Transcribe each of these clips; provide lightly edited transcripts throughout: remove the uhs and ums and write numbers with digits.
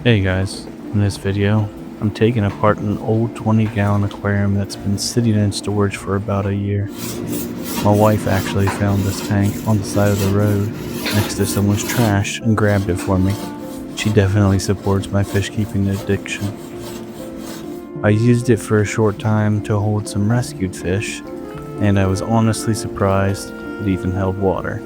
Hey guys, in this video, I'm taking apart an old 20-gallon aquarium that's been sitting in storage for about a year. My wife actually found this tank on the side of the road next to someone's trash and grabbed it for me. She definitely supports my fish keeping addiction. I used it for a short time to hold some rescued fish, and I was honestly surprised it even held water.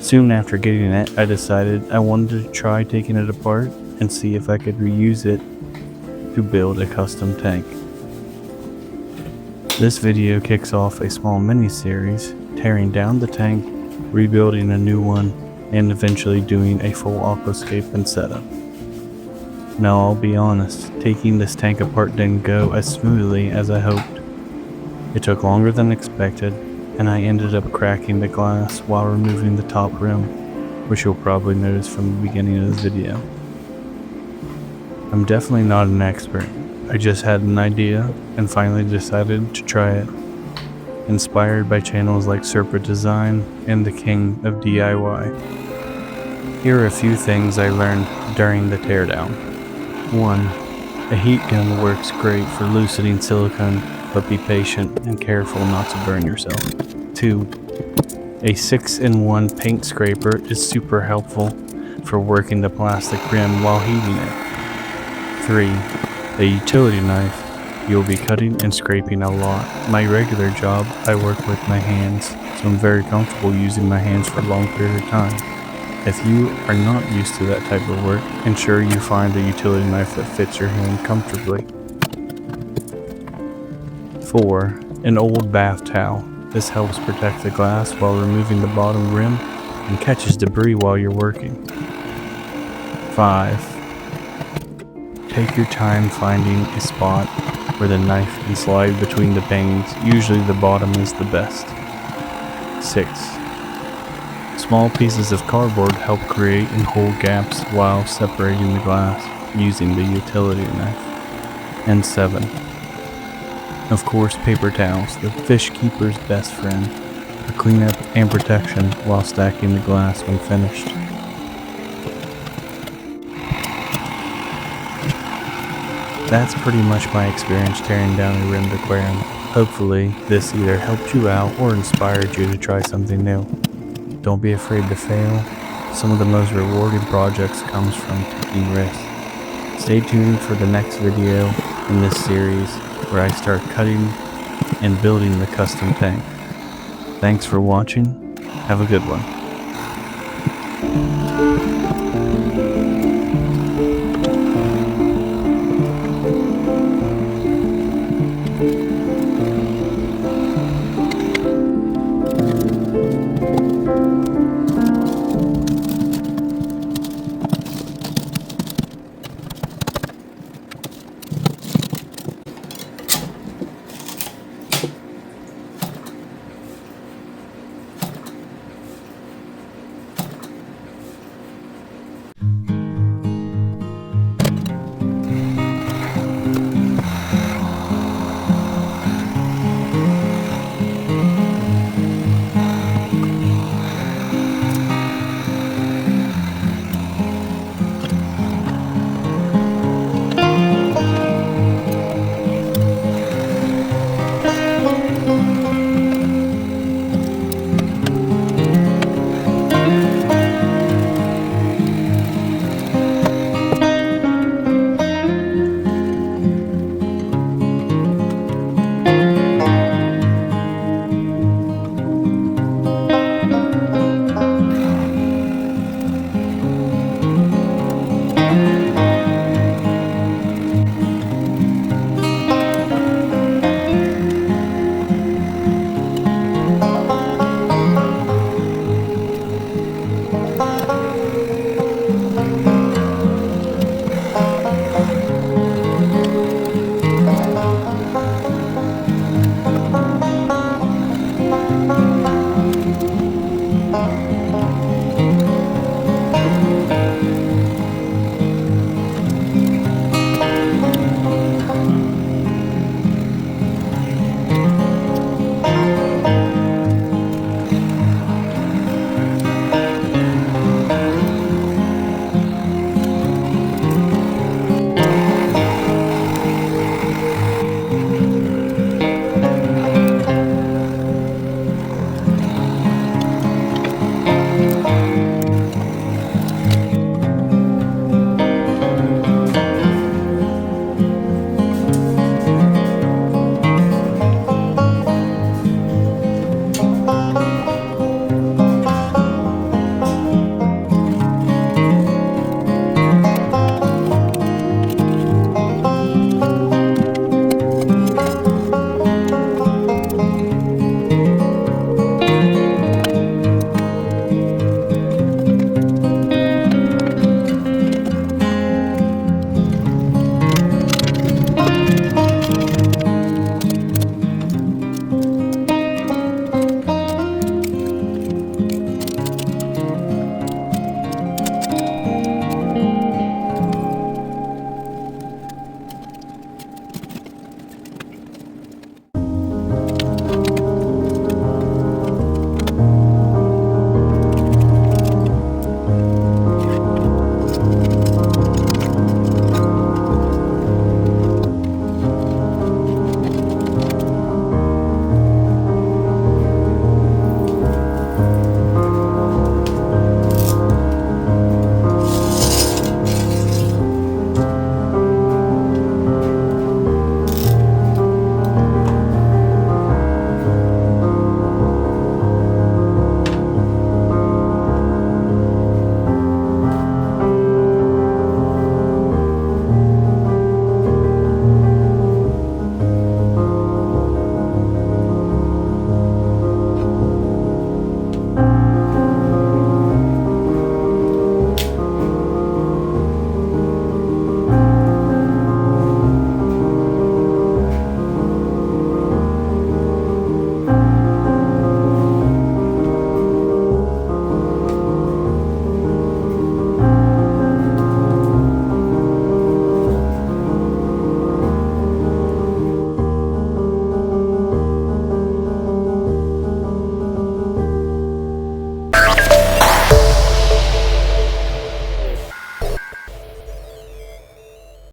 Soon after getting it, I decided I wanted to try taking it apart and see if I could reuse it to build a custom tank. This video kicks off a small mini-series, tearing down the tank, rebuilding a new one, and eventually doing a full aquascaping setup. Now I'll be honest, taking this tank apart didn't go as smoothly as I hoped. It took longer than expected, and I ended up cracking the glass while removing the top rim, which you'll probably notice from the beginning of this video. I'm definitely not an expert. I just had an idea and finally decided to try it. Inspired by channels like Serpent Design and the King of DIY. Here are a few things I learned during the teardown. 1. A heat gun works great for loosening silicone, but be patient and careful not to burn yourself. 2. A 6-in-1 paint scraper is super helpful for working the plastic rim while heating it. 3. A utility knife. You'll be cutting and scraping a lot. My regular job, I work with my hands, so I'm very comfortable using my hands for a long period of time. If you are not used to that type of work, ensure you find a utility knife that fits your hand comfortably. 4. An old bath towel. This helps protect the glass while removing the bottom rim and catches debris while you're working. 5. Take your time finding a spot where the knife can slide between the panes. Usually the bottom is the best. 6. Small pieces of cardboard help create and hold gaps while separating the glass using the utility knife. And 7. Of course, paper towels, the fish keeper's best friend, for cleanup and protection while stacking the glass when finished. That's pretty much my experience tearing down a rimmed aquarium. Hopefully, this either helped you out or inspired you to try something new. Don't be afraid to fail. Some of the most rewarding projects comes from taking risks. Stay tuned for the next video in this series where I start cutting and building the custom tank. Thanks for watching. Have a good one.